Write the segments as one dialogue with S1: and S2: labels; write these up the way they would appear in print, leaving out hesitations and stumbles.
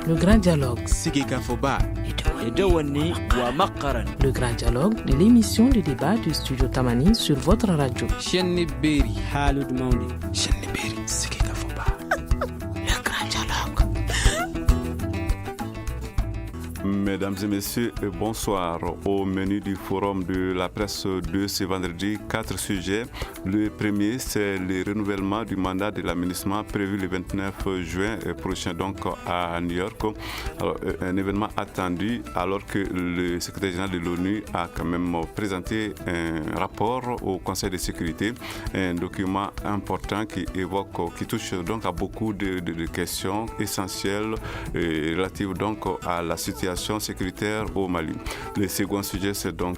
S1: Le grand dialogue.
S2: Sigika Foba. Edewani wa Makaran.
S1: Le grand dialogue de l'émission de débat du studio Tamani sur votre radio.
S2: Chenni Beri. Halud Mauni.
S1: Chenni Beri. Sigika Foba. Le grand dialogue.
S3: Mesdames et messieurs, bonsoir. Au menu du forum de la presse de ce vendredi, 4 sujets. Le premier, c'est le renouvellement du mandat de l'aménagement prévu le 29 juin prochain donc à New York. Alors, un événement attendu alors que le secrétaire général de l'ONU a quand même présenté un rapport au Conseil de sécurité, un document important qui évoque, qui touche donc à beaucoup de questions essentielles relatives donc à la situation sécuritaire au Mali. Le second sujet, c'est donc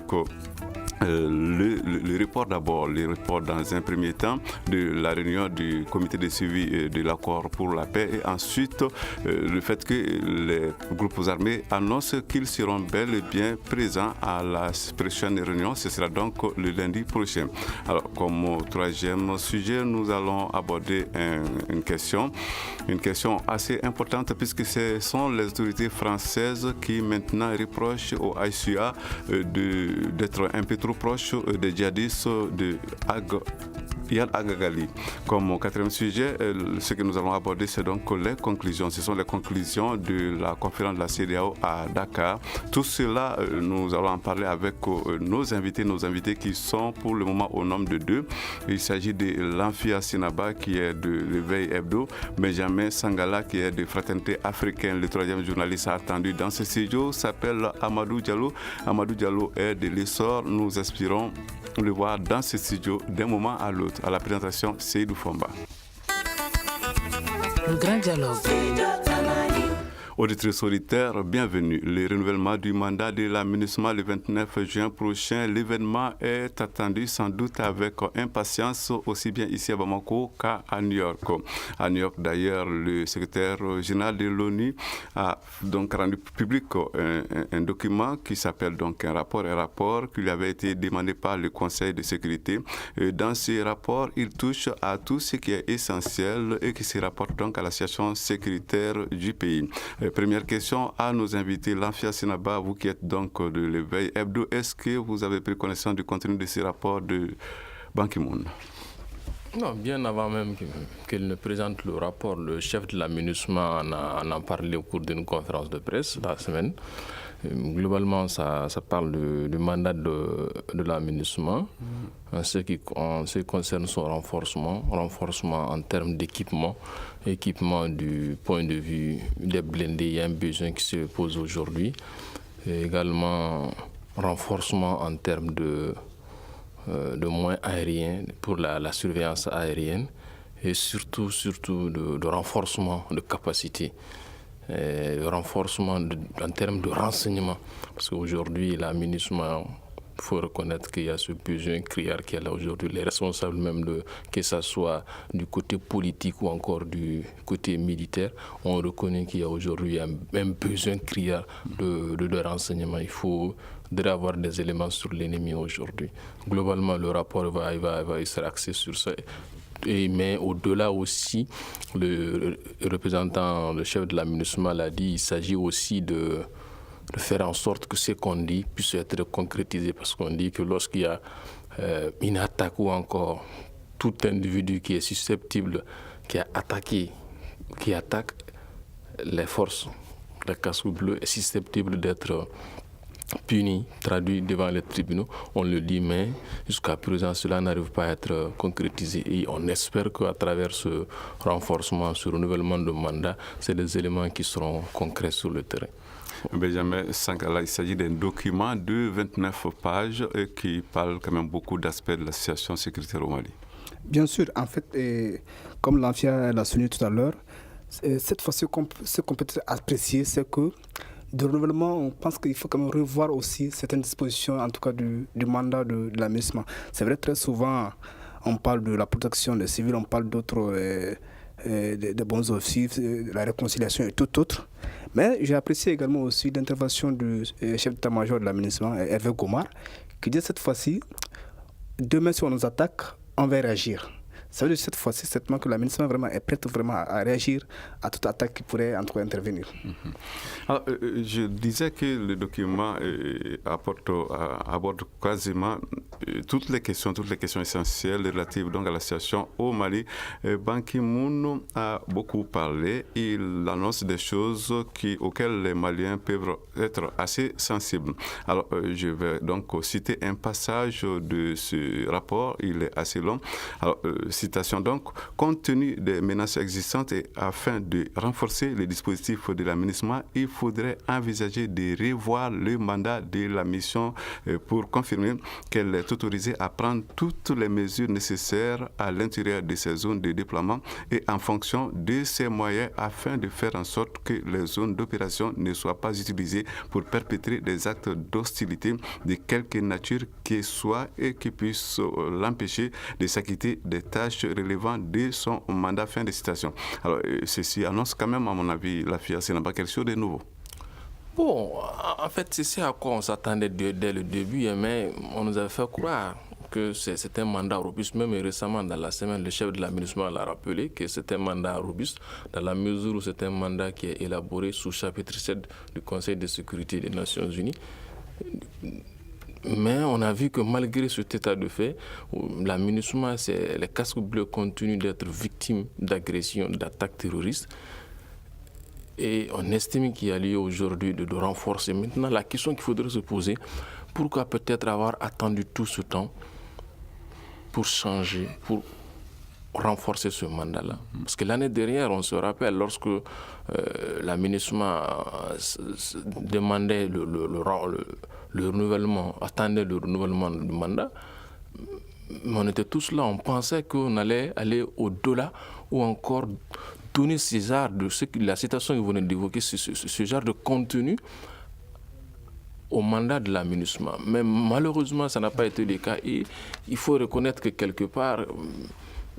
S3: le report d'abord, le report dans un premier temps de la réunion du comité de suivi de l'accord pour la paix et ensuite le fait que les groupes armés annoncent qu'ils seront bel et bien présents à la prochaine réunion, ce sera donc le lundi prochain. Alors comme troisième sujet, nous allons aborder une question assez importante puisque ce sont les autorités françaises qui maintenant reprochent au ICA d'être un peu trop proche des djihadistes de Yad Agagali. Comme quatrième sujet, ce que nous allons aborder, c'est donc les conclusions. Ce sont les conclusions de la conférence de la CEDEAO à Dakar. Tout cela, nous allons en parler avec nos invités qui sont pour le moment au nombre de 2. Il s'agit de Lamfia Sinaba qui est de l'Éveil Hebdo, Benjamin Sangala qui est de Fraternité Africaine. Le troisième journaliste attendu dans ce studio s'appelle Amadou Diallo. Amadou Diallo est de l'Essor. Nous espérons le voir dans ce studio d'un moment à l'autre. À la présentation, Seydou Fomba.
S1: Le grand dialogue.
S3: Auditrice solitaire, bienvenue. Le renouvellement du mandat de l'aménagement le 29 juin prochain. L'événement est attendu sans doute avec impatience aussi bien ici à Bamako qu'à New York. À New York, d'ailleurs, le secrétaire général de l'ONU a donc rendu public un document qui s'appelle donc un rapport qui lui avait été demandé par le Conseil de sécurité. Et dans ce rapport, il touche à tout ce qui est essentiel et qui se rapporte donc à la situation sécuritaire du pays. Première question à nos invités. Lamfia Sinaba, vous qui êtes donc de l'Éveil Hebdo, est-ce que vous avez pris connaissance du contenu de ce rapport de Ban Ki-moon?
S4: Non, bien avant même qu'il ne présente le rapport, le chef de l'aménagement en a parlé au cours d'une conférence de presse la semaine. Globalement, ça parle du mandat de l'aménagement en ce qui concerne son renforcement en termes d'équipement du point de vue des blindés. Il y a un besoin qui se pose aujourd'hui. Et également, renforcement en termes de moyens aériens pour la surveillance aérienne et surtout de renforcement de capacité. Renforcement en termes de renseignement. Parce qu'aujourd'hui, l'aménagement, il faut reconnaître qu'il y a ce besoin criard qu'il y a là aujourd'hui. Les responsables même, que ce soit du côté politique ou encore du côté militaire, ont reconnu qu'il y a aujourd'hui un besoin criard de renseignement. Il faut avoir des éléments sur l'ennemi aujourd'hui. Globalement, le rapport va être axé sur ça. Mais au-delà aussi, le représentant, le chef de l'aménagement l'a dit, il s'agit aussi de faire en sorte que ce qu'on dit puisse être concrétisé. Parce qu'on dit que lorsqu'il y a une attaque ou encore tout individu qui est susceptible, qui attaque les forces, les casques bleus, est susceptible d'être puni, traduit devant les tribunaux, on le dit, mais jusqu'à présent, cela n'arrive pas à être concrétisé. Et on espère qu'à travers ce renforcement, ce renouvellement de mandat, c'est des éléments qui seront concrets sur le terrain.
S3: Benjamin Sangala, il s'agit d'un document de 29 pages qui parle quand même beaucoup d'aspects de la situation sécuritaire au Mali.
S5: Bien sûr, en fait, comme Lamfia l'a souligné tout à l'heure, cette fois-ci, ce qu'on peut apprécier, c'est que de renouvellement, on pense qu'il faut quand même revoir aussi certaines dispositions, en tout cas du mandat de l'aménagement. C'est vrai, très souvent, on parle de la protection des civils, on parle d'autres, des bons officiers, de la réconciliation et tout autre. Mais j'ai apprécié également aussi l'intervention du chef d'état-major de l'aménagement, Hervé Gomar, qui dit cette fois-ci, demain si on nous attaque, on va réagir. Ça veut dire cette fois-ci, certainement que la ministre vraiment est prête vraiment à réagir à toute attaque qui pourrait en tout cas intervenir.
S3: Alors, je disais que le document aborde quasiment toutes les questions essentielles relatives donc à la situation au Mali. Ban Ki-moon a beaucoup parlé. Il annonce des choses auxquelles les Maliens peuvent être assez sensibles. Alors, je vais donc citer un passage de ce rapport. Il est assez long. Alors, citation donc, compte tenu des menaces existantes et afin de renforcer les dispositifs de la MINUSMA, il faudrait envisager de revoir le mandat de la mission pour confirmer qu'elle est autorisée à prendre toutes les mesures nécessaires à l'intérieur de ces zones de déploiement et en fonction de ces moyens afin de faire en sorte que les zones d'opération ne soient pas utilisées pour perpétrer des actes d'hostilité de quelque nature que soit et qui puissent l'empêcher de s'acquitter des tâches relevant de son mandat. Fin de citation. Alors, ceci annonce quand même, à mon avis, la FIA, ce n'est pas quelque chose de nouveau.
S4: Bon, en fait, c'est ce à quoi on s'attendait dès le début, mais on nous avait fait croire que c'est un mandat robuste. Même récemment, dans la semaine, le chef de la MINUSMA l'a rappelé que c'est un mandat robuste, dans la mesure où c'est un mandat qui est élaboré sous chapitre 7 du Conseil de sécurité des Nations Unies. Mais on a vu que malgré cet état de fait, la MINUSMA, les casques bleus continuent d'être victimes d'agressions, d'attaques terroristes. Et on estime qu'il y a lieu aujourd'hui de renforcer. Maintenant, la question qu'il faudrait se poser, pourquoi peut-être avoir attendu tout ce temps pour changer, pour renforcer ce mandat-là? Parce que l'année dernière, on se rappelle, lorsque la MINUSMA demandait le renouvellement, attendait le renouvellement du mandat, on était tous là, on pensait qu'on allait aller au-delà ou encore donner ces genres de la citation que vous venez d'évoquer, ce genre de contenu au mandat de la MINUSMA. Mais malheureusement, ça n'a pas été le cas et il faut reconnaître que quelque part,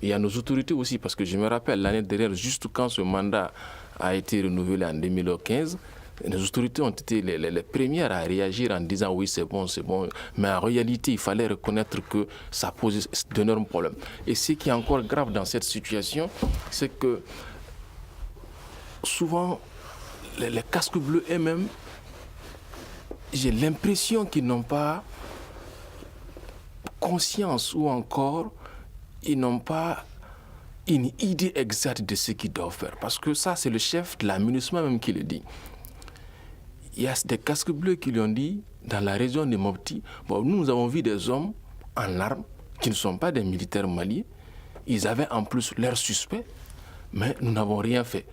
S4: il y a nos autorités aussi, parce que je me rappelle l'année dernière, juste quand ce mandat a été renouvelé en 2015, les autorités ont été les premières à réagir en disant oui, c'est bon. Mais en réalité, il fallait reconnaître que ça posait d'énormes problèmes. Et ce qui est encore grave dans cette situation, c'est que souvent, les casques bleus eux-mêmes, j'ai l'impression qu'ils n'ont pas conscience ou encore ils n'ont pas une idée exacte de ce qu'ils doivent faire. Parce que ça, c'est le chef de la MINUSMA même qui le dit. Il y a des casques bleus qui lui ont dit, dans la région de Mopti, nous avons vu des hommes en armes qui ne sont pas des militaires maliens. Ils avaient en plus leurs suspects, mais nous n'avons rien fait.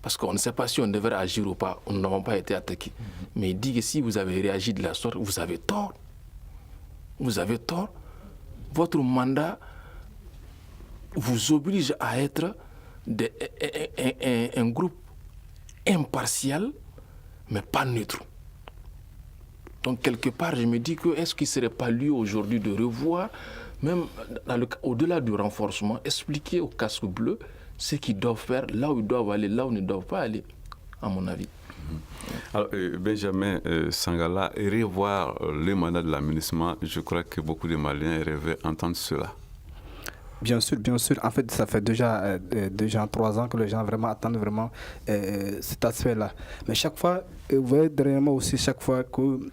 S4: Parce qu'on ne sait pas si on devrait agir ou pas, nous n'avons pas été attaqués. Mais il dit que si vous avez réagi de la sorte, vous avez tort. Vous avez tort. Votre mandat vous oblige à être un groupe impartial, mais pas neutre. Donc, quelque part, je me dis que est-ce qu'il ne serait pas lieu aujourd'hui de revoir, même au-delà du renforcement, expliquer aux casques bleus ce qu'ils doivent faire, là où ils doivent aller, là où ils ne doivent pas aller, à mon avis.
S3: Alors, Benjamin Sangala, revoir le mandat de la MINUSMA, je crois que beaucoup de Maliens rêvaient entendre cela.
S5: Bien sûr. En fait, ça fait déjà 3 ans que les gens vraiment attendent vraiment cet aspect-là. Mais chaque fois, vous voyez derrière moi aussi, chaque fois que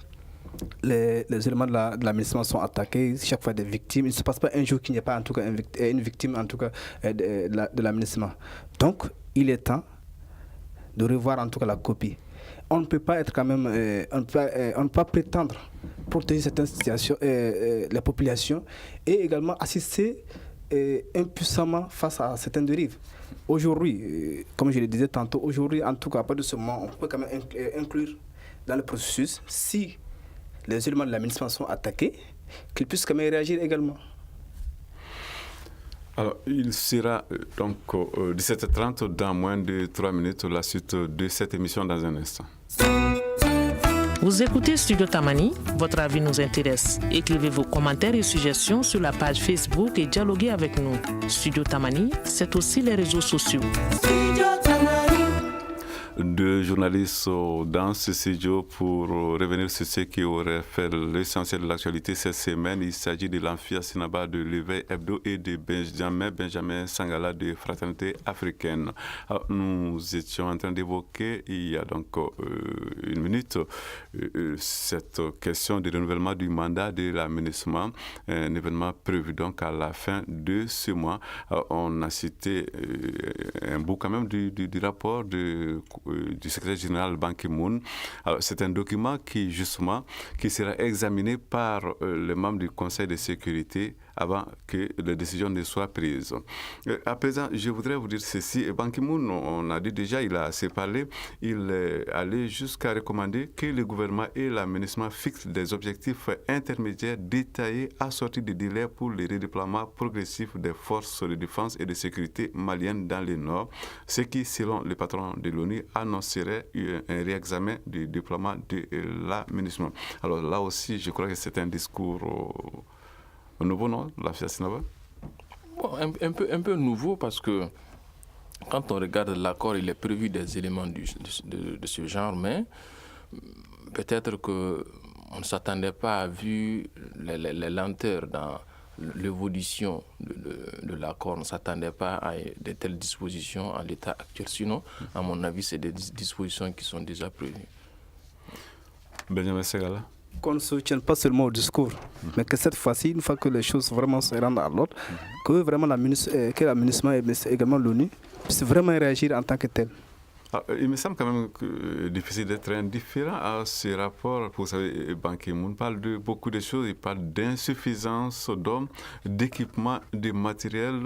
S5: les éléments de la MINUSMA sont attaqués, chaque fois des victimes, il ne se passe pas un jour qu'il n'y ait pas en tout cas une victime en tout cas de la MINUSMA. Donc, il est temps de revoir en tout cas la copie. On ne peut pas être quand même, on ne peut pas prétendre protéger certaines situations, la population, et également assister impuissamment face à certaines dérives. Aujourd'hui, comme je le disais tantôt, aujourd'hui, en tout cas, à partir de ce moment, on peut quand même inclure dans le processus, si les éléments de la MINUSMA sont attaqués, qu'ils puissent quand même réagir également.
S3: Alors, il sera donc 17h30 dans moins de 3 minutes, la suite de cette émission dans un instant.
S1: Vous écoutez Studio Tamani, votre avis nous intéresse. Écrivez vos commentaires et suggestions sur la page Facebook et dialoguez avec nous. Studio Tamani, c'est aussi les réseaux sociaux.
S3: deux journalistes dans ce studio pour revenir sur ce qui aurait fait l'essentiel de l'actualité cette semaine. Il s'agit de l'Amphia Sinaba de l'Éveil Hebdo et de Benjamin Sangala de Fraternité africaine. Alors, nous étions en train d'évoquer il y a donc une minute cette question du renouvellement du mandat de l'aménagement, un événement prévu donc à la fin de ce mois. On a cité un bout quand même du rapport du secrétaire général Ban Ki-moon. C'est un document qui sera examiné par les membres du Conseil de sécurité avant que les décisions ne soient prises. À présent, je voudrais vous dire ceci. Ban Ki-moon, on a dit déjà, il a assez parlé, il est allé jusqu'à recommander que le gouvernement et l'aménagement fixent des objectifs intermédiaires détaillés assortis de délais pour le redéploiement progressif des forces de défense et de sécurité maliennes dans le Nord, ce qui, selon le patron de l'ONU, annoncerait un réexamen du déploiement de l'aménagement. Alors là aussi, je crois que c'est un discours nouveau, non, l'Amphia Sinaba?
S4: Bon, un peu nouveau parce que quand on regarde l'accord, il est prévu des éléments de ce genre, mais peut-être qu'on ne s'attendait pas, vu les lenteurs dans l'évolution de l'accord, on ne s'attendait pas à de telles dispositions en l'état actuel. Sinon, à mon avis, c'est des dispositions qui sont déjà prévues.
S3: Benjamin Sangala.
S5: Qu'on ne se tienne pas seulement au discours, mais que cette fois-ci, une fois que les choses vraiment se rendent à l'ordre, que vraiment que l'aménagement et également l'ONU puissent vraiment réagir en tant que tel.
S3: Il me semble quand même difficile d'être indifférent à ces rapports. Vous savez, Ban Ki-moon parle de beaucoup de choses. Il parle d'insuffisance d'hommes, d'équipements, de matériel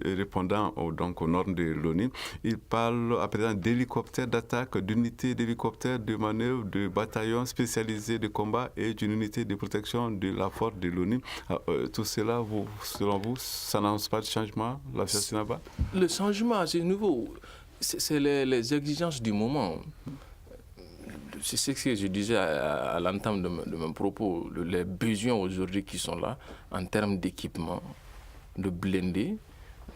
S3: répondant aux normes de l'ONU. Il parle à présent d'hélicoptères d'attaque, d'unités d'hélicoptères de manœuvre, de bataillons spécialisés de combat et d'une unité de protection de la force de l'ONU. Tout cela, selon vous, ça n'annonce pas de changement, l'Amphia Sinaba?
S4: Le changement, c'est nouveau. C'est les exigences du moment. C'est ce que je disais à l'entame de mon propos. Les besoins aujourd'hui qui sont là, en termes d'équipement, de blindés,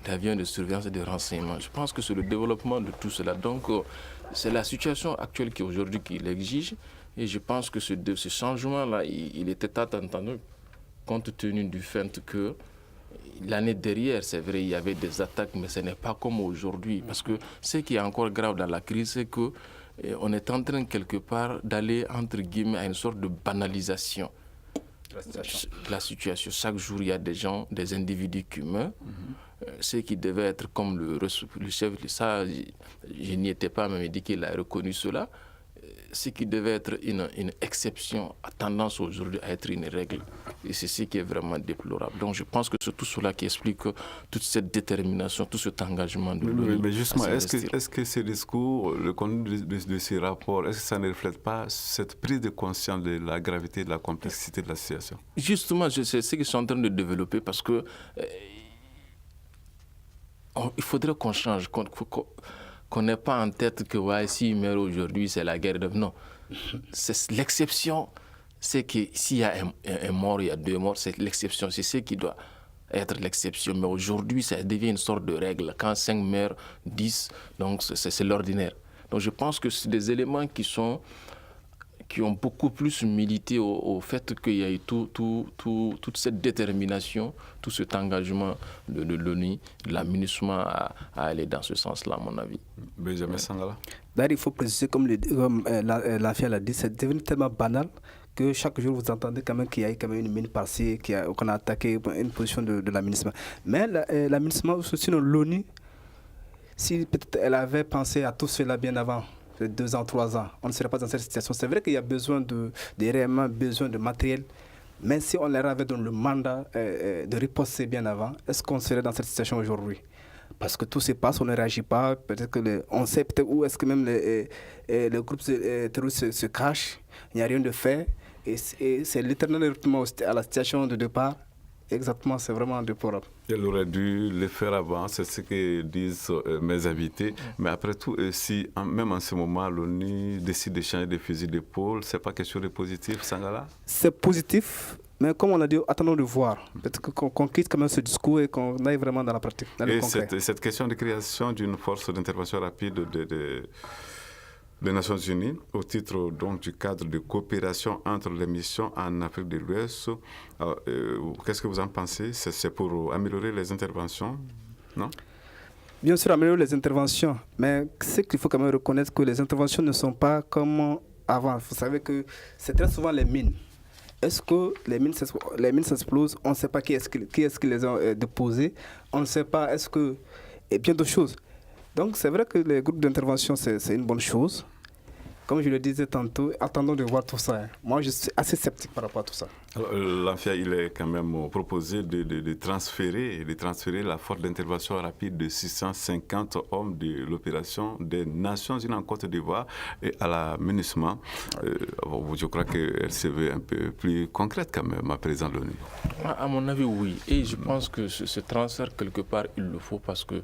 S4: d'avions de surveillance et de renseignement. Je pense que c'est le développement de tout cela. Donc, c'est la situation actuelle qui aujourd'hui qui l'exige. Et je pense que ce changement-là, il était attendu compte tenu du fait que l'année derrière, c'est vrai, il y avait des attaques, mais ce n'est pas comme aujourd'hui. Parce que ce qui est encore grave dans la crise, c'est qu'on est en train, quelque part, d'aller, entre guillemets, à une sorte de banalisation de la situation. Chaque jour, il y a des gens, des individus qui meurent. Ce qui devait être comme le chef, ça, je n'y étais pas, mais il dit qu'il a reconnu cela. Ce qui devait être une exception a tendance aujourd'hui à être une règle. Et c'est ce qui est vraiment déplorable. Donc je pense que c'est tout cela qui explique toute cette détermination, tout cet engagement de l'ONU.
S3: Mais justement, est-ce que ces discours, le contenu de ces rapports, est-ce que ça ne reflète pas cette prise de conscience de la gravité et de la complexité de la situation?
S4: Justement, c'est ce que je suis en train de développer parce que il faudrait qu'on change, qu'on n'ait pas en tête que s'il meurt aujourd'hui, c'est la guerre. Non. C'est l'exception, c'est que s'il y a un mort, il y a deux morts, c'est l'exception. C'est ce qui doit être l'exception. Mais aujourd'hui, ça devient une sorte de règle. Quand 5 meurent, 10, donc c'est l'ordinaire. Donc je pense que c'est des éléments qui ont beaucoup plus milité au fait qu'il y a eu toute cette détermination, tout cet engagement de l'ONU, de l'aménagement à aller dans ce sens-là, à mon avis.
S3: Benjamin Sangala.
S5: D'ailleurs, il faut préciser, comme l'Amphia l'a dit, c'est devenu tellement banal que chaque jour, vous entendez quand même qu'il y a quand même une mine par-ci, qu'on a attaqué une position de l'aménagement. Mais l'aménagement, sinon l'ONU, si peut-être elle avait pensé à tout cela bien avant, 2 ans, 3 ans, on ne serait pas dans cette situation. C'est vrai qu'il y a besoin réellement besoin de matériel, mais si on leur avait donné le mandat de riposter bien avant, est-ce qu'on serait dans cette situation aujourd'hui? Parce que tout se passe, on ne réagit pas, peut-être que on sait peut-être où est-ce que même les groupes terroristes se cachent, il n'y a rien de fait, et c'est l'éternel retournement à la situation de départ. Exactement, c'est vraiment déplorable.
S3: Elle aurait dû le faire avant, c'est ce que disent mes invités. Mais après tout, si même en ce moment, l'ONU décide de changer de fusil d'épaule, ce n'est pas quelque chose de positif, Sangala?
S5: C'est positif, mais comme on a dit, attendons de voir. Peut-être qu'on quitte quand même ce discours et qu'on aille vraiment dans la pratique, dans le concret.
S3: Cette question de création d'une force d'intervention rapide des Nations Unies au titre donc, du cadre de coopération entre les missions en Afrique de l'Ouest. Qu'est-ce que vous en pensez? C'est pour améliorer les interventions, non?
S5: Bien sûr, améliorer les interventions, mais c'est qu'il faut quand même reconnaître que les interventions ne sont pas comme avant. Vous savez que c'est très souvent les mines. Est-ce que les mines s'explosent? On ne sait pas qui est-ce qui les a déposées. On ne sait pas, et bien d'autres choses. Donc c'est vrai que les groupes d'intervention, c'est une bonne chose. Comme je le disais tantôt, attendons de voir tout ça. Moi, je suis assez sceptique par rapport à tout ça.
S3: L'ANFIA, il est quand même proposé de transférer la force d'intervention rapide de 650 hommes de l'opération des Nations Unies en Côte d'Ivoire et à la MINUSMA. Je crois qu'elle se veut un peu plus concrète quand même, à présent de l'ONU.
S4: À mon avis, oui. Et je pense que ce transfert, quelque part, il le faut parce que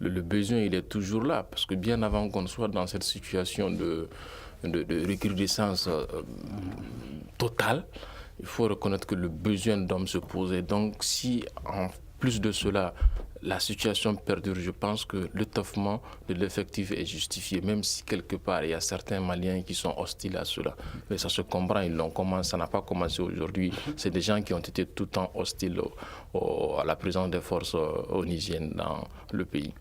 S4: le besoin, il est toujours là. Parce que bien avant qu'on soit dans cette situation de recrudescence totale, il faut reconnaître que le besoin d'hommes se posait. Donc, si en plus de cela, la situation perdure, je pense que l'étoffement de l'effectif est justifié, même si quelque part, il y a certains Maliens qui sont hostiles à cela. Mais ça se comprend, ça n'a pas commencé aujourd'hui. C'est des gens qui ont été tout le temps hostiles à la présence des forces onusiennes dans le pays.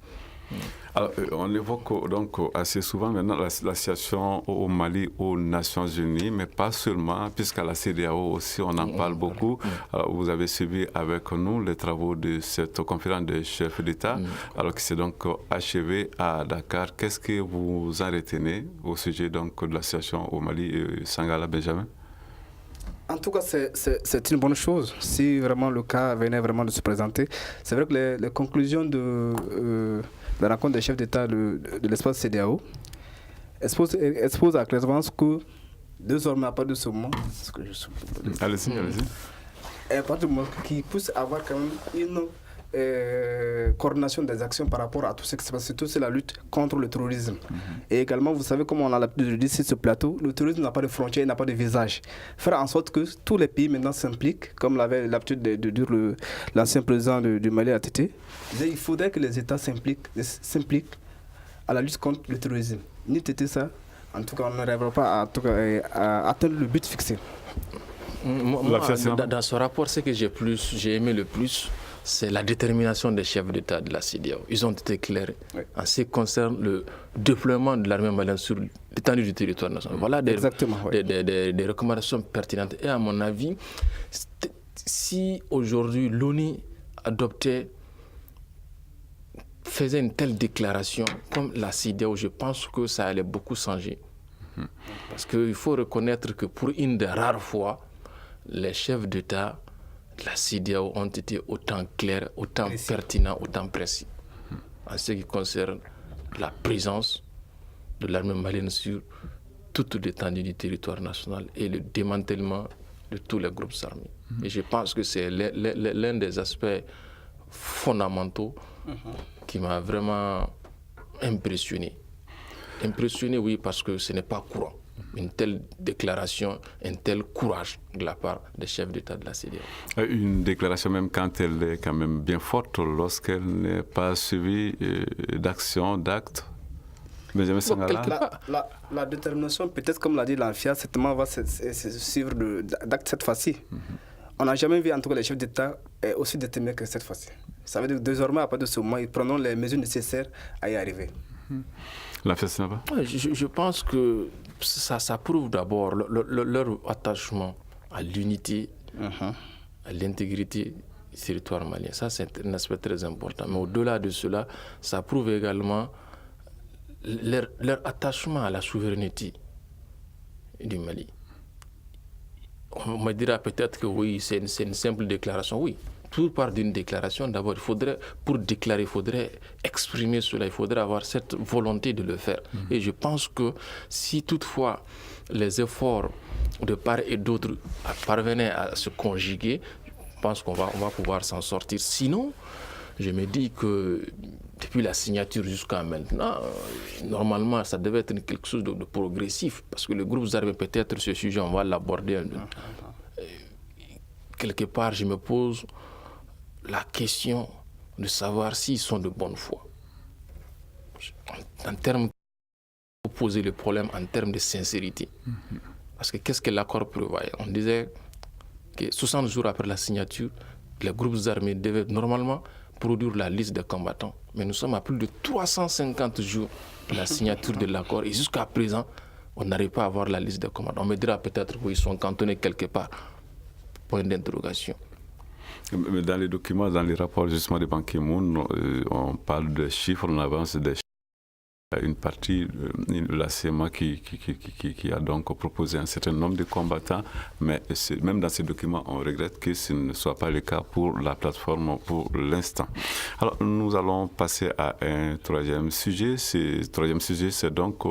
S3: Alors, on évoque donc assez souvent maintenant la situation au Mali, aux Nations Unies, mais pas seulement, puisqu'à la CEDEAO aussi on en parle beaucoup. Alors, vous avez suivi avec nous les travaux de cette conférence des chefs d'État, alors qui s'est donc achevée à Dakar. Qu'est-ce que vous en retenez au sujet donc de la situation au Mali, Sangala Benjamin?
S5: En tout cas, c'est une bonne chose si vraiment le cas venait vraiment de se présenter. C'est vrai que les conclusions de la rencontre des chefs d'État de l'espace CEDEAO expose à clairement que désormais, à partir de ce moment,
S3: allez-y.
S5: À partir du moment qu'il puisse avoir quand même une coordination des actions par rapport à tout ce qui se passe, surtout c'est la lutte contre le terrorisme. Et également, vous savez, comme on a l'habitude de le dire sur ce plateau, le terrorisme n'a pas de frontières, il n'a pas de visage. Faire en sorte que tous les pays maintenant s'impliquent, comme l'avait l'habitude de dire l'ancien président du Mali ATT, il faudrait que les États s'impliquent à la lutte contre le terrorisme. Ni TT ça, en tout cas, on n'arrivera pas à atteindre le but fixé.
S4: Dans ce rapport, ce que j'ai aimé le plus, c'est la détermination des chefs d'État de la CEDEAO. Ils ont été clairs en ce qui concerne le déploiement de l'armée malienne sur l'étendue du territoire national. Voilà des recommandations pertinentes. Et à mon avis, si aujourd'hui l'ONU faisait une telle déclaration comme la CEDEAO, je pense que ça allait beaucoup changer. Parce qu'il faut reconnaître que pour une des rares fois, les chefs d'État de la CEDEAO ont été autant clairs, autant pertinents, autant précis en ce qui concerne la présence de l'armée malienne sur toute l'étendue du territoire national et le démantèlement de tous les groupes armés. Et je pense que c'est l'un des aspects fondamentaux qui m'a vraiment impressionné. Impressionné, oui, parce que ce n'est pas courant. Une telle déclaration, un tel courage de la part des chefs d'État de la CEDEAO. Une
S3: déclaration même quand elle est quand même bien forte, lorsqu'elle n'est pas suivie d'action, d'actes.
S5: Benjamin Sangala. La détermination, peut-être comme l'a dit l'ANFIA, certainement va se suivre d'actes cette fois-ci. On n'a jamais vu en tout cas les chefs d'État aussi déterminés que cette fois-ci. Ça veut dire que désormais, à partir de ce moment, ils prendront les mesures nécessaires à y arriver.
S4: Je pense que ça prouve d'abord leur attachement à l'unité, à l'intégrité du territoire malien. Ça, c'est un aspect très important. Mais au-delà de cela, ça prouve également leur attachement à la souveraineté du Mali. On me dira peut-être que oui, c'est une simple déclaration. Oui, tout part d'une déclaration. D'abord, pour déclarer, il faudrait exprimer cela, il faudrait avoir cette volonté de le faire. Et je pense que si toutefois les efforts de part et d'autre parvenaient à se conjuguer, je pense qu'on va pouvoir s'en sortir. Sinon, je me dis que depuis la signature jusqu'à maintenant, normalement, ça devait être quelque chose de progressif, parce que les groupes armés, peut-être ce sujet, on va l'aborder. Quelque part, je me pose la question de savoir s'ils sont de bonne foi. En termes poser le problème en termes de sincérité. Parce que qu'est-ce que l'accord prévoyait? On disait que 60 jours après la signature, les groupes armés devaient normalement produire la liste des combattants. Mais nous sommes à plus de 350 jours de la signature de l'accord et jusqu'à présent, on n'arrive pas à avoir la liste des combattants. On me dira peut-être qu'ils sont cantonnés quelque part. Point d'interrogation.
S3: Mais dans les documents, dans les rapports justement de Ban Ki-moon, on parle de chiffres, on avance des chiffres. Une partie de la CMA qui a donc proposé un certain nombre de combattants, mais même dans ces documents, on regrette que ce ne soit pas le cas pour la plateforme pour l'instant. Alors, nous allons passer à un troisième sujet. Ce troisième sujet, c'est donc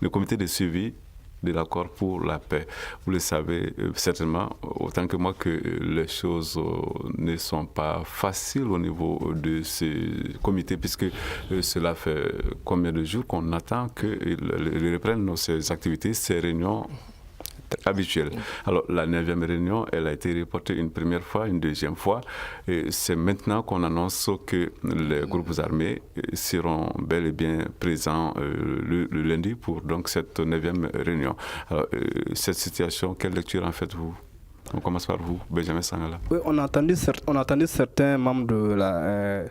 S3: le comité de suivi de l'accord pour la paix. Vous le savez certainement autant que moi que les choses ne sont pas faciles au niveau de ce comité, puisque cela fait combien de jours qu'on attend qu'ils reprennent ces activités, ces réunions habituelle. Alors, la 9e réunion, elle a été reportée une première fois, une deuxième fois. Et c'est maintenant qu'on annonce que les groupes armés seront bel et bien présents le lundi pour donc cette 9e réunion. Alors, cette situation, quelle lecture en faites-vous? On commence par vous, Benjamin Sangala.
S5: Oui, on a entendu certains membres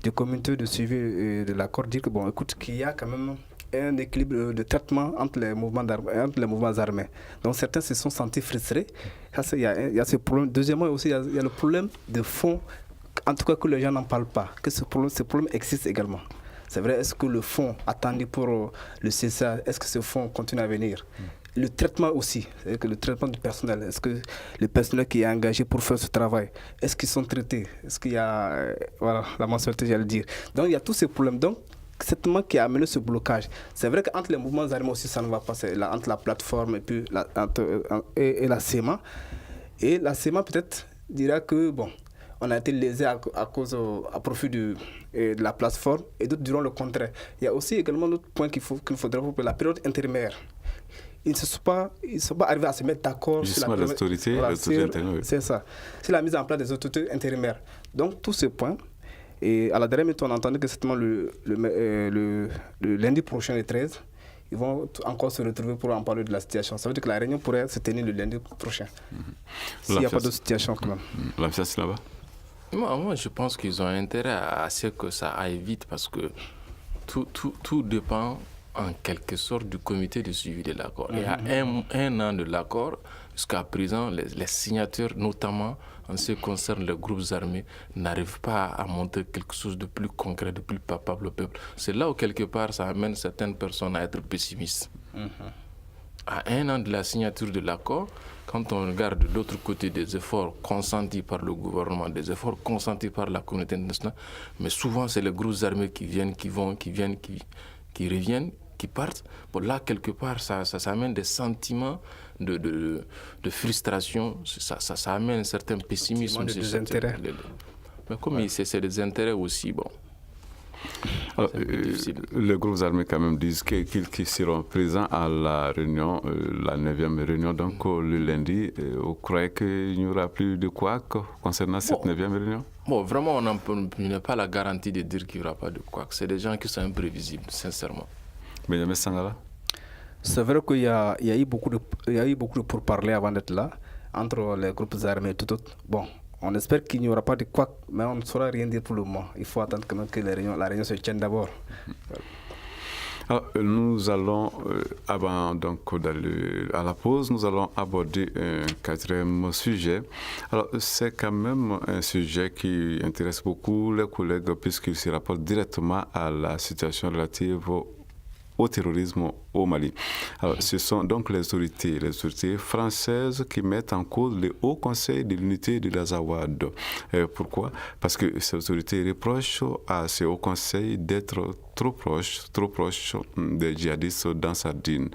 S5: du comité de suivi de l'accord dire que, bon, écoute, qu'il y a quand même un équilibre de traitement entre les mouvements armés. Donc certains se sont sentis frustrés. Il y a ce problème. Deuxièmement, aussi, il y a le problème de fond, en tout cas que les gens n'en parlent pas, que ce problème existe également. C'est vrai, est-ce que le fonds attendu pour le CSA, est-ce que ce fonds continue à venir? Le traitement aussi, c'est-à-dire que le traitement du personnel, est-ce que le personnel qui est engagé pour faire ce travail, est-ce qu'ils sont traités? Est-ce qu'il y a la mensualité, j'allais dire. Donc il y a tous ces problèmes. Donc, c'est moi qui a amené ce blocage. C'est vrai qu'entre les mouvements armés aussi, ça ne va pas. C'est entre la plateforme et puis et la CEMA. Et la CEMA peut-être dira que bon, on a été lésé à profit de la plateforme, et d'autres diront le contraire. Il y a aussi également d'autres points qu'il faudrait pour la période intérimaire. Ils ne sont pas arrivés à se mettre d'accord
S3: sur la autorité.
S5: C'est ça. C'est la mise en place des autorités intérimaires. Donc tous ces points. Et à la dernière minute, on a entendu que certainement le lundi prochain, le 13, ils vont encore se retrouver pour en parler de la situation. Ça veut dire que la réunion pourrait se tenir le lundi prochain. S'il n'y a pas d'autre situation quand même.
S3: L'AFSA, c'est là-bas?
S4: Moi, je pense qu'ils ont intérêt à ce que ça aille vite parce que tout dépend en quelque sorte du comité de suivi de l'accord. Il y a un an de l'accord, jusqu'à présent, les signataires, notamment en ce qui concerne les groupes armés, n'arrivent pas à montrer quelque chose de plus concret, de plus palpable au peuple. C'est là où, quelque part, ça amène certaines personnes à être pessimistes. À un an de la signature de l'accord, quand on regarde de l'autre côté des efforts consentis par le gouvernement, des efforts consentis par la communauté internationale, mais souvent, c'est les groupes armés qui viennent, qui vont, qui viennent, qui reviennent, qui partent. Bon, là, quelque part, ça amène des sentiments de frustration, ça amène un certain pessimisme.
S5: Des intérêts.
S4: Mais comme c'est des intérêts aussi, bon.
S3: Alors, les groupes armés quand même disent qu'ils seront présents à la réunion, la 9e réunion, donc le lundi. Vous croyez qu'il n'y aura plus de couac concernant cette 9e réunion? Bon,
S4: vraiment, on n'a pas la garantie de dire qu'il n'y aura pas de couac. C'est des gens qui sont imprévisibles, sincèrement.
S3: Benjamin Sangala?
S5: C'est vrai qu'il y a eu beaucoup de pourparlers avant d'être là, entre les groupes armés et tout autre. Bon, on espère qu'il n'y aura pas de couac, mais on ne saura rien dire pour le moment. Il faut attendre quand même que la réunion se tienne d'abord.
S3: Alors, nous allons, avant donc d'aller à la pause, nous allons aborder un 4e sujet. Alors, c'est quand même un sujet qui intéresse beaucoup les collègues puisqu'il se rapporte directement à la situation relative au terrorisme au Mali. Alors, ce sont donc les autorités françaises qui mettent en cause le Haut Conseil de l'unité de l'Azawad. Pourquoi? Parce que ces autorités reprochent à ce Haut Conseil d'être trop proche des djihadistes dans Sardine.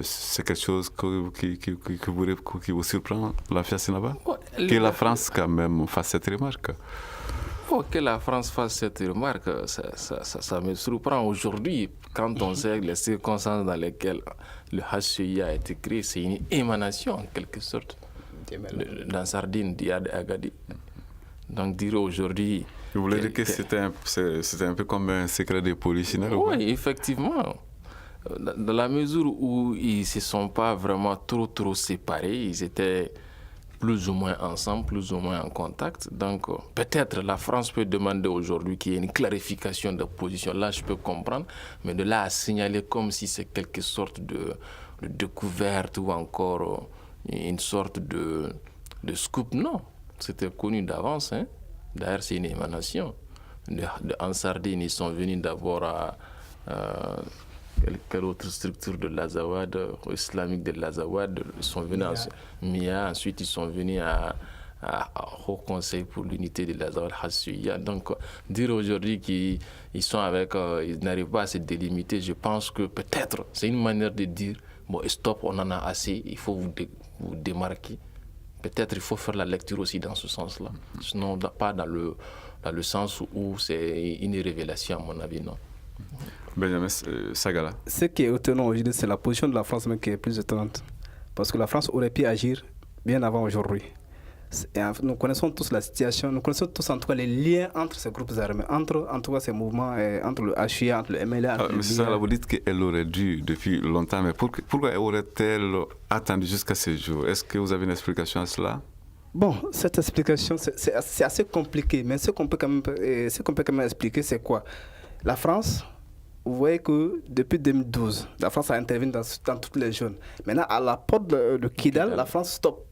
S3: C'est quelque chose qui vous surprend, l'affaire Sinaba? Que la France quand même fasse cette remarque.
S4: Que la France fasse cette remarque, ça me surprend aujourd'hui quand on sait les circonstances dans lesquelles le HCI a été créé. C'est une émanation en quelque sorte dans Sardine, d'Iyad Agadi. Donc dire aujourd'hui...
S3: Vous voulez dire que c'était un peu comme un secret de polichinelle?
S4: Oui, effectivement. Dans la mesure où ils ne se sont pas vraiment trop séparés, ils étaient plus ou moins ensemble, plus ou moins en contact. Donc, peut-être la France peut demander aujourd'hui qu'il y ait une clarification de position. Là, je peux comprendre. Mais de là à signaler comme si c'est quelque sorte de découverte ou encore une sorte de scoop, non. C'était connu d'avance. Hein. D'ailleurs, c'est une émanation. En Sardine, ils sont venus d'abord à quelle autre structure de l'Azawad, islamique de l'Azawad. Ils sont venus à MIA, ensuite ils sont venus au Conseil pour l'unité de l'Azawad Hassuya. Donc, dire aujourd'hui qu'ils sont avec, ils n'arrivent pas à se délimiter, je pense que peut-être c'est une manière de dire bon, stop, on en a assez, il faut vous démarquer. Peut-être il faut faire la lecture aussi dans ce sens-là, sinon pas dans le sens où c'est une révélation, à mon avis, non.
S3: Benjamin Sagala.
S5: Ce qui est étonnant aujourd'hui, c'est la position de la France même qui est plus étonnante. Parce que la France aurait pu agir bien avant aujourd'hui. Nous connaissons tous la situation, nous connaissons tous en tout cas les liens entre ces groupes armés, entre en tout cas ces mouvements, entre le HUA, entre le MLA.
S3: M. Sagala, vous dites qu'elle aurait dû depuis longtemps, mais pourquoi aurait-elle attendu jusqu'à ce jour? Est-ce que vous avez une explication à cela?
S5: Bon, cette explication, c'est assez compliqué, mais ce qu'on peut quand même expliquer, c'est quoi? La France, vous voyez que depuis 2012, la France a intervenu dans toutes les zones. Maintenant, à la porte de Kidal, la France stoppe.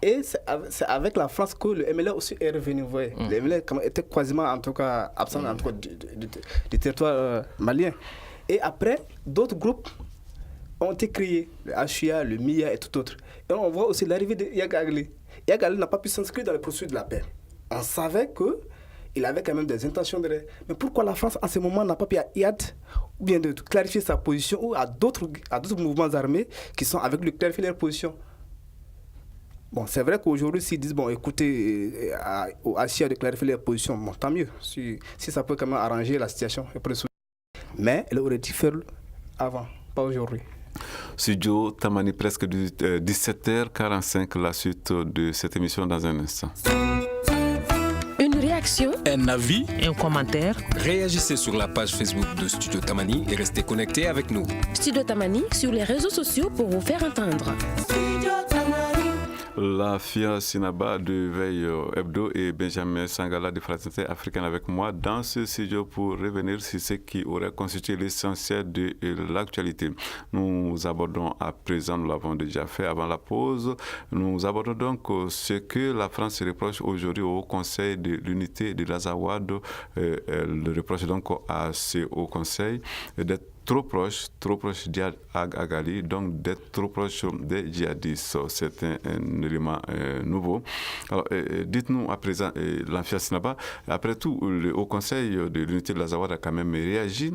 S5: Et c'est avec la France que le MLA aussi est revenu, vous voyez. Le MLA était quasiment, en tout cas, absent en tout cas, du territoire malien. Et après, d'autres groupes ont été créés, le HUA, le MIA et tout autre. Et on voit aussi l'arrivée de Yagali. Yagali n'a pas pu s'inscrire dans le processus de la paix. On savait qu'il avait quand même des intentions de... Mais pourquoi la France, à ce moment, n'a pas pu à IAD, ou bien de clarifier sa position, ou à d'autres mouvements armés qui sont avec lui, clarifier leur position? Bon, c'est vrai qu'aujourd'hui, s'ils disent, bon, écoutez, au HCA de clarifier leur position, bon, tant mieux, si ça peut quand même arranger la situation. Mais elle aurait dû faire avant, pas aujourd'hui.
S3: Studio Tamani, presque 17h45, la suite de cette émission dans un instant.
S6: Une réaction,
S7: un avis,
S1: un commentaire.
S7: Réagissez sur la page Facebook de Studio Tamani et restez connectés avec nous.
S6: Studio Tamani sur les réseaux sociaux pour vous faire entendre.
S3: La FIA Sinaba de Veille Hebdo et Benjamin Sangala de Fraternité africaine avec moi dans ce studio pour revenir sur ce qui aurait constitué l'essentiel de l'actualité. Nous abordons à présent, nous l'avons déjà fait avant la pause, nous abordons donc ce que la France reproche aujourd'hui au Conseil de l'unité de l'Azawad. Elle reproche donc à ce Haut Conseil d'être trop proche d'Agali, donc d'être trop proche des djihadistes. C'est un élément nouveau. Alors, dites-nous à présent, l'Amphia Sinaba, après tout, le Haut Conseil de l'unité de l'Azawad a quand même réagi.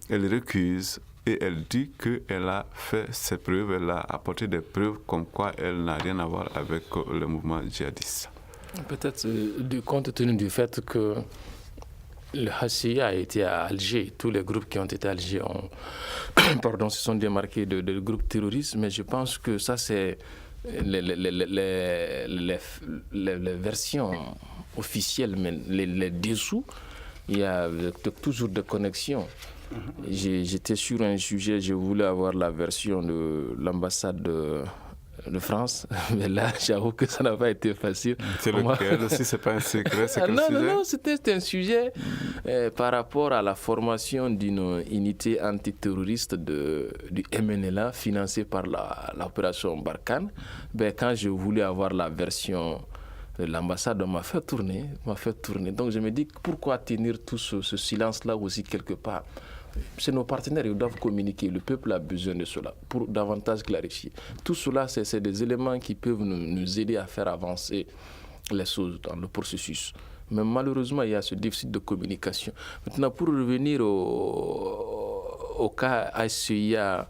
S3: Elle récuse et elle dit qu'elle a fait ses preuves, elle a apporté des preuves comme quoi elle n'a rien à voir avec le mouvement djihadiste.
S4: Peut-être compte tenu du fait que le HCI a été à Alger. Tous les groupes qui ont été à Alger se sont démarqués de groupes terroristes, mais je pense que ça, c'est les versions officielles, mais les dessous, il y a toujours des connexions. J'étais sur un sujet, je voulais avoir la version de l'ambassade de France, mais là, j'avoue que ça n'a pas été facile.
S3: C'est lequel aussi, c'est pas un secret, c'est quel sujet? Non,
S4: c'était un sujet par rapport à la formation d'une unité antiterroriste du MNLA financée par l'opération Barkhane. Quand je voulais avoir la version de l'ambassade, on m'a fait tourner. Donc je me dis, pourquoi tenir tout ce silence-là aussi quelque part? C'est nos partenaires, ils doivent communiquer. Le peuple a besoin de cela pour davantage clarifier. Tout cela, c'est des éléments qui peuvent nous aider à faire avancer les choses dans le processus. Mais malheureusement, il y a ce déficit de communication. Maintenant, pour revenir au cas HCIA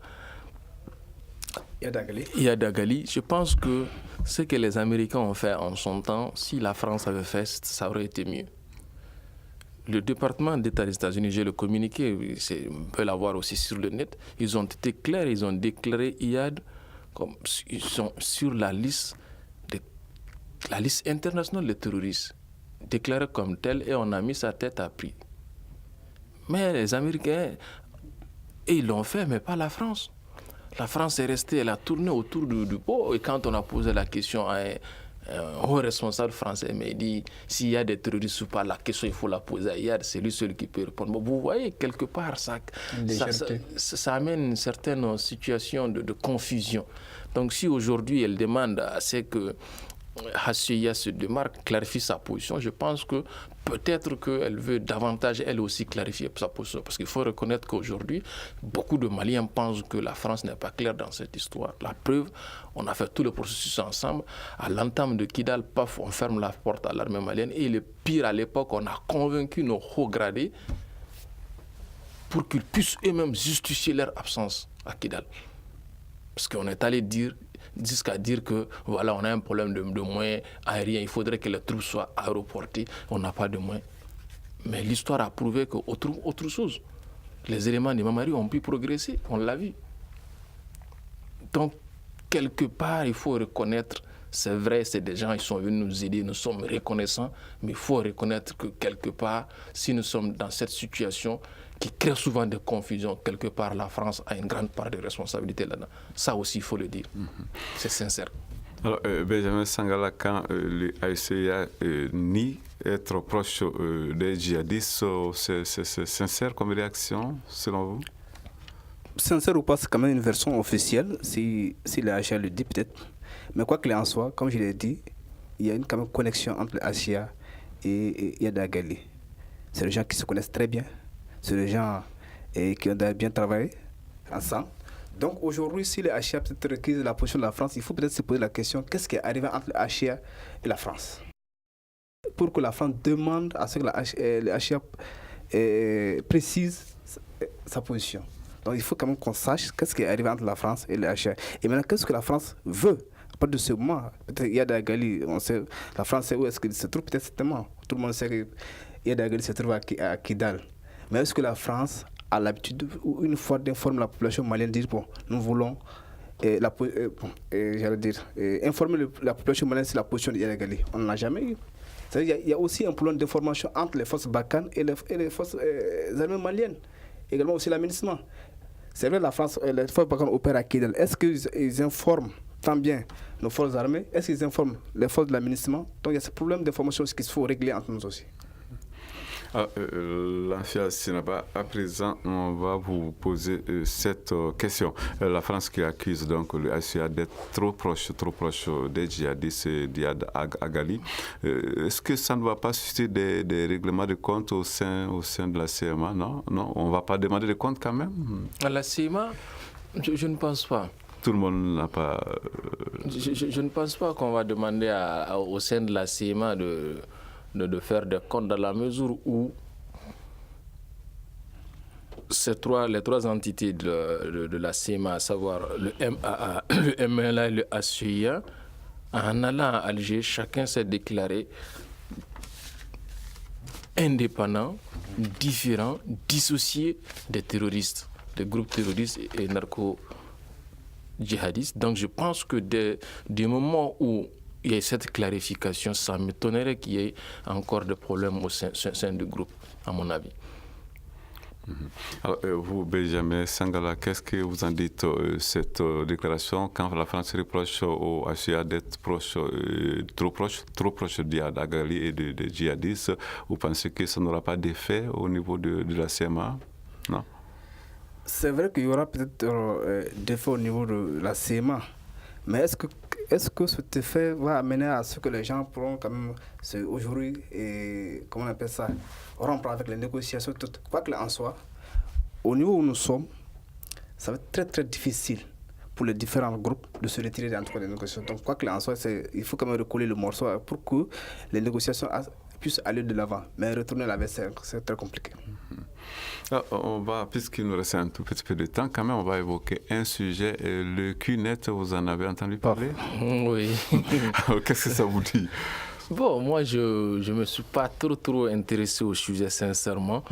S4: Yadagali, je pense que ce que les Américains ont fait en son temps, si la France avait fait, ça aurait été mieux. Le département d'État des États-Unis, j'ai le communiqué, on peut l'avoir aussi sur le net, ils ont été clairs, ils ont déclaré IAD comme ils sont sur la liste internationale des terroristes, déclaré comme tel, et on a mis sa tête à prix. Mais les Américains, Et ils l'ont fait, mais pas la France. La France est restée, elle a tourné autour du pot. Et quand on a posé la question à un haut responsable français, mais il dit s'il y a des terroristes ou pas, la question il faut la poser à Iyad, c'est lui seul qui peut répondre. Bon, vous voyez, quelque part, ça amène une certaine situation de confusion. Donc si aujourd'hui elle demande à ce que Hassiya se démarque, clarifie sa position, je pense que peut-être qu'elle veut davantage elle aussi clarifier sa position. Parce qu'il faut reconnaître qu'aujourd'hui, beaucoup de Maliens pensent que la France n'est pas claire dans cette histoire. La preuve, on a fait tout le processus ensemble. À l'entame de Kidal, paf, on ferme la porte à l'armée malienne. Et le pire, à l'époque, on a convaincu nos hauts gradés pour qu'ils puissent eux-mêmes justifier leur absence à Kidal. Parce qu'on est allé jusqu'à dire que voilà, on a un problème de moyens aériens, il faudrait que les troupes soient aéroportées, on n'a pas de moyens. Mais l'histoire a prouvé qu'autre chose. Les éléments de Mamari ont pu progresser, on l'a vu. Donc, quelque part, il faut reconnaître, c'est vrai, c'est des gens qui sont venus nous aider, nous sommes reconnaissants, mais il faut reconnaître que quelque part, si nous sommes dans cette situation qui crée souvent des confusions, quelque part, la France a une grande part de responsabilité là-dedans. Ça aussi, il faut le dire. C'est sincère.
S3: Alors, Benjamin Sangala, quand le AICA nie être proche des djihadistes, c'est sincère comme réaction, selon vous?
S5: Sincère ou pas, c'est quand même une version officielle, si le HA le dit peut-être. Mais quoi qu'il en soit, comme je l'ai dit, il y a quand même connexion entre le HA et Iyad Agali. C'est des gens qui se connaissent très bien. C'est des gens qui ont bien travaillé ensemble. Donc aujourd'hui, si le HA peut-être requise la position de la France, il faut peut-être se poser la question, qu'est-ce qui est arrivé entre le HA et la France? Pour que la France demande à ce que le HA précise sa position. Donc il faut quand même qu'on sache qu'est-ce qui est arrivé entre la France et le HA. Et maintenant, qu'est-ce que la France veut? À partir de ce moment, peut-être Iyad Agali, on sait, la France sait où est-ce qu'il se trouve, peut-être certainement. Tout le monde sait que Iyad Agali se trouve à Kidal. Mais est-ce que la France a l'habitude, une fois d'informer la population malienne, dire bon, nous voulons informer la population malienne sur la position d'Iyad Agali? On n'en a jamais eu. Il y a aussi un problème d'information entre les forces Barkhane et les forces armées maliennes, également aussi l'aménagement. C'est vrai, la France, les forces Barkhane opèrent à Kidal. Est-ce qu'ils informent tant bien nos forces armées? Est-ce qu'ils informent les forces de l'aménagement? Donc il y a ce problème d'information qu'il faut régler entre nous aussi.
S3: L'Anfia Sinaba, à présent, on va vous poser cette question. La France qui accuse donc le HCA d'être trop proche des djihadistes et d'Iyad Agali. Est-ce que ça ne va pas susciter des règlements de compte au sein de la CMA? Non, on ne va pas demander de compte quand même?
S4: À la CMA, je ne pense pas.
S3: Tout le monde n'a pas...
S4: Je ne pense pas qu'on va demander au sein de la CMA de faire des comptes, dans la mesure où les trois entités de la CMA, à savoir le MAA, le MLA et le ACIA, en allant à Alger, chacun s'est déclaré indépendant, différent, dissocié des terroristes, des groupes terroristes et narco-djihadistes. Donc je pense que des moments où il y a cette clarification, ça m'étonnerait qu'il y ait encore des problèmes au sein du groupe, à mon avis.
S3: Alors, vous, Benjamin Sangala, qu'est-ce que vous en dites cette déclaration quand la France reproche au HCA d'être trop proche d'Iyad Agali et des djihadistes? Vous pensez que ça n'aura pas d'effet au niveau de la CMA? Non? C'est
S5: vrai qu'il y aura peut-être d'effet au niveau de la CMA, mais est-ce que cet effet va amener à ce que les gens pourront quand même aujourd'hui, comment on appelle ça, rompre avec les négociations, quoi qu'il en soit, au niveau où nous sommes, ça va être très très difficile pour les différents groupes de se retirer entre les négociations. Donc quoi qu'il en soit, il faut quand même recoller le morceau pour que les négociations puissent aller de l'avant. Mais retourner la vaisselle, c'est très compliqué.
S3: On va, puisqu'il nous reste un tout petit peu de temps, quand même, on va évoquer un sujet. Le QNet, vous en avez entendu parler?
S4: Oui.
S3: Qu'est-ce que ça vous dit?
S4: Bon, moi, je ne me suis pas trop intéressé au sujet, sincèrement.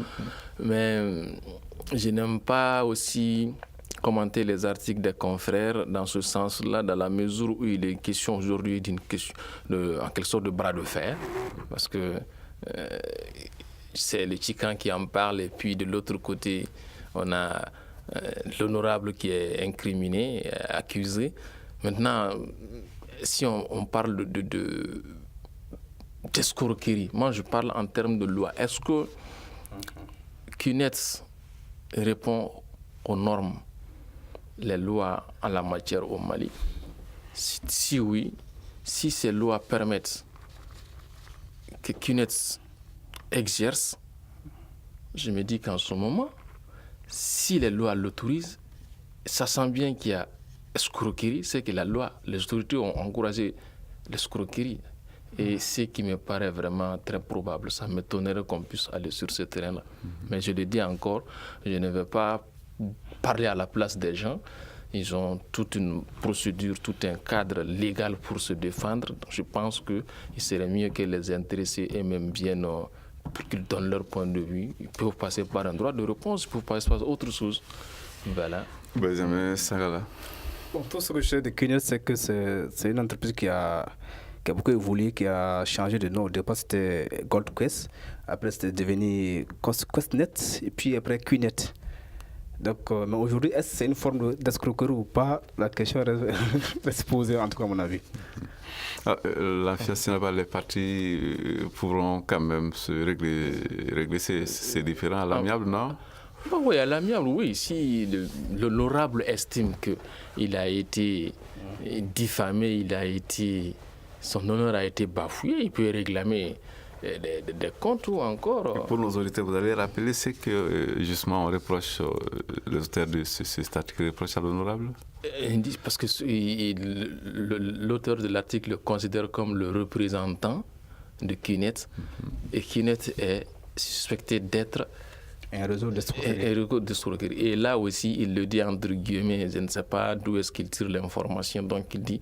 S4: Mais je n'aime pas aussi commenter les articles des confrères dans ce sens-là, dans la mesure où il est question aujourd'hui d'une question, en quelque sorte, de bras de fer. Parce que c'est le Tchikan qui en parle, et puis de l'autre côté, on a l'honorable qui est incriminé, accusé. Maintenant, si on parle d'escroquerie, moi je parle en termes de loi. Est-ce que CUNETS répond aux normes, les lois en la matière au Mali? Si oui, si ces lois permettent que CUNETS exerce, je me dis qu'en ce moment, si les lois l'autorisent, sachant bien qu'il y a escroquerie, c'est que les autorités ont encouragé l'escroquerie. Et ce qui me paraît vraiment très probable, ça m'étonnerait qu'on puisse aller sur ce terrain-là. Mais je le dis encore, je ne vais pas parler à la place des gens. Ils ont toute une procédure, tout un cadre légal pour se défendre. Donc je pense qu'il serait mieux que les intéressés eux-mêmes viennent pour qu'ils donnent leur point de vue. Ils peuvent passer par un droit de réponse, ils peuvent passer par autre chose. Voilà.
S3: Benjamin Sagala.
S5: Bon, tout ce que je sais de CUNETS, c'est que c'est une entreprise qui a beaucoup évolué, qui a changé de nom. Au départ, c'était GoldQuest. Après, c'était devenu QuestNet. Et puis après, CUNET. Donc, mais aujourd'hui, est-ce que c'est une forme d'escroquerie ou pas? La question reste posée, en tout cas, à mon avis.
S3: L'ANFIA Sinaba, les partis pourront quand même se régler ces différends à l'amiable, non?
S4: Bon, oui, à l'amiable, oui. Si l'honorable estime qu'il a été diffamé, son honneur a été bafoué, il peut réclamer des comptes ou encore...
S3: Pour nos auditeurs, vous allez rappeler ce que justement on reproche, les auteurs de cet article reprochent à l'honorable?
S4: Parce que l'auteur de l'article le considère comme le représentant de CUNETS, et CUNETS est suspecté d'être
S5: un réseau d'escroquerie.
S4: Et là aussi, il le dit entre guillemets, je ne sais pas d'où est-ce qu'il tire l'information, donc il dit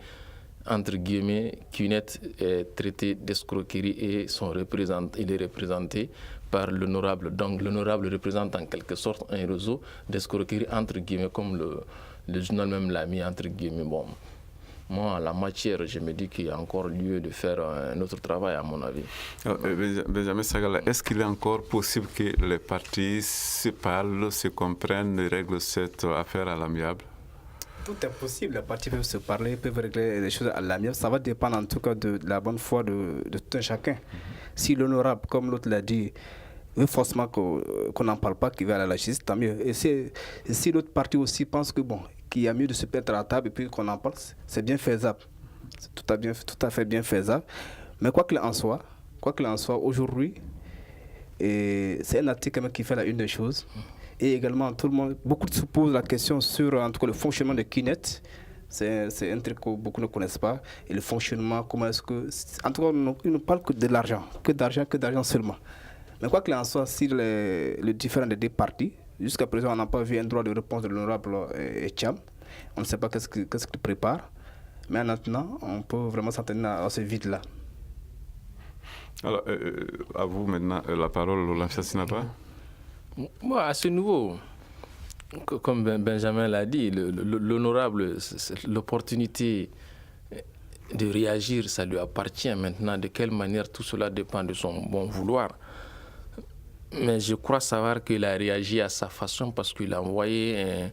S4: entre guillemets, CUNETS est traité d'escroquerie et il est représenté par l'honorable. Donc l'honorable représente en quelque sorte un réseau d'escroquerie entre guillemets, comme le journal même l'a mis entre guillemets. Bon, moi, en la matière, je me dis qu'il y a encore lieu de faire un autre travail, à mon avis.
S3: Benjamin Sagala, est-ce qu'il est encore possible que les partis se parlent, se comprennent, règlent cette affaire à l'amiable?
S5: Tout est possible, les partis peuvent se parler, peuvent régler les choses à l'amiable. Ça va dépendre en tout cas de la bonne foi de tout un chacun. Si l'honorable, comme l'autre l'a dit, veut forcément qu'on n'en parle pas, qu'il va à la justice, tant mieux. Et si l'autre parti aussi pense que qu'il y a mieux de se mettre à la table et puis qu'on en parle, c'est bien faisable. C'est tout à fait bien faisable. Mais quoi qu'il en soit, aujourd'hui, c'est un article qui fait la une des choses. Et également, beaucoup se posent la question sur en tout cas, le fonctionnement de CUNETS. C'est un truc que beaucoup ne connaissent pas. Et le fonctionnement, comment est-ce que... En tout cas, ils ne parlent que de l'argent, que d'argent seulement. Mais quoi qu'il en soit, si le différent des deux parties, jusqu'à présent, on n'a pas vu un droit de réponse de l'honorable Etiam. On ne sait pas qu'est-ce qu'il prépare. Mais maintenant, on peut vraiment s'attendre à ce vide-là.
S3: Alors, à vous maintenant la parole, l'ANFIA Sinaba.
S4: Moi, à ce niveau, comme Benjamin l'a dit, l'honorable, l'opportunité de réagir, ça lui appartient. Maintenant, de quelle manière, tout cela dépend de son bon vouloir. Mais je crois savoir qu'il a réagi à sa façon parce qu'il a envoyé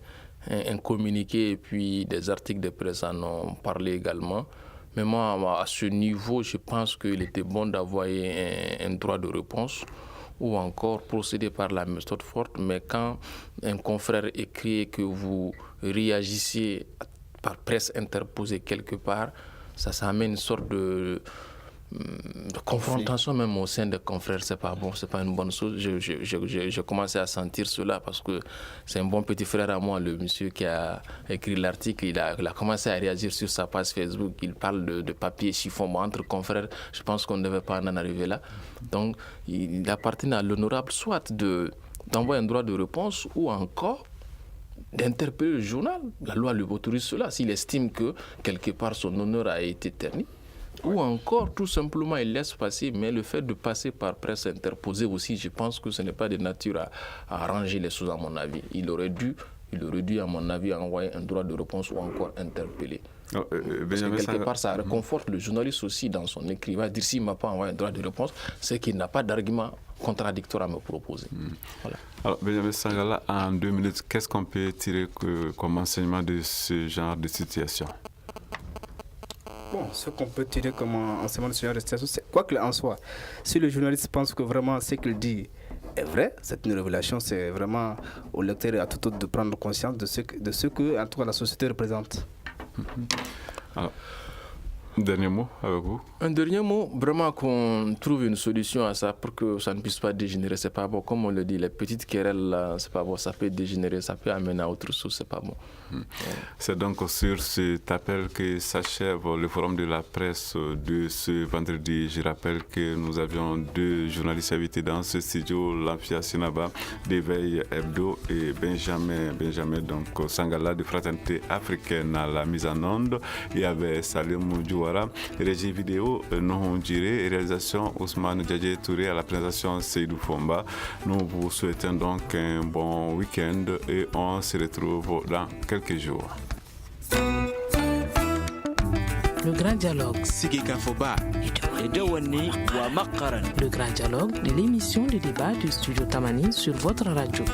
S4: un communiqué et puis des articles de presse en ont parlé également. Mais moi, à ce niveau, je pense qu'il était bon d'envoyer un droit de réponse ou encore procéder par la méthode forte. Mais quand un confrère écrit et que vous réagissez par presse interposée quelque part, ça amène une sorte de confrontation même au sein des confrères. C'est pas bon, c'est pas une bonne chose. J'ai commencé à sentir cela parce que c'est un bon petit frère à moi, le monsieur qui a écrit l'article. Il a commencé à réagir sur sa page Facebook. Il parle de papier chiffon. Bon, entre confrères, je pense qu'on ne devait pas en arriver là. Donc, il appartient à l'honorable soit d'envoyer un droit de réponse ou encore d'interpeller le journal. La loi lui autorise cela. S'il estime que quelque part son honneur a été terni. Ou encore, tout simplement, il laisse passer. Mais le fait de passer par presse interposée aussi, je pense que ce n'est pas de nature à arranger les choses, à mon avis. Il aurait dû, à mon avis, envoyer un droit de réponse ou encore interpeller. Parce que quelque part, ça réconforte le journaliste aussi dans son écrit. Il va dire, s'il ne m'a pas envoyé un droit de réponse, c'est qu'il n'a pas d'argument contradictoire à me proposer. Voilà.
S3: Alors, Benjamin Sangala, en 2 minutes, qu'est-ce qu'on peut tirer comme enseignement de ce genre de situation?
S5: Bon, ce qu'on peut tirer comme enseignement de ce genre de situation, c'est quoi qu'il en soit. Si le journaliste pense que vraiment ce qu'il dit est vrai, c'est une révélation, c'est vraiment au lecteur et à tout autre de prendre conscience de ce que en tout cas, la société représente.
S3: Alors, dernier mot avec vous.
S4: Un dernier mot, vraiment qu'on trouve une solution à ça pour que ça ne puisse pas dégénérer, c'est pas bon. Comme on le dit, les petites querelles, là, c'est pas bon, ça peut dégénérer, ça peut amener à autre chose, c'est pas bon.
S3: C'est donc sur cet appel que s'achève le forum de la presse de ce vendredi. Je rappelle que nous avions 2 journalistes invités dans ce studio, Lamfia Sinaba d'Éveil Hebdo et Benjamin donc Sangala de Fraternité Africaine à la mise en onde. Il y avait Salim Djouara, régie vidéo Nohon Djiré et réalisation Ousmane Djadje Touré à la présentation Seydou Fomba. Nous vous souhaitons donc un bon week-end et on se retrouve dans quelques jours.
S1: Le grand dialogue. Le grand dialogue de l'émission de débat du studio Tamani sur votre radio.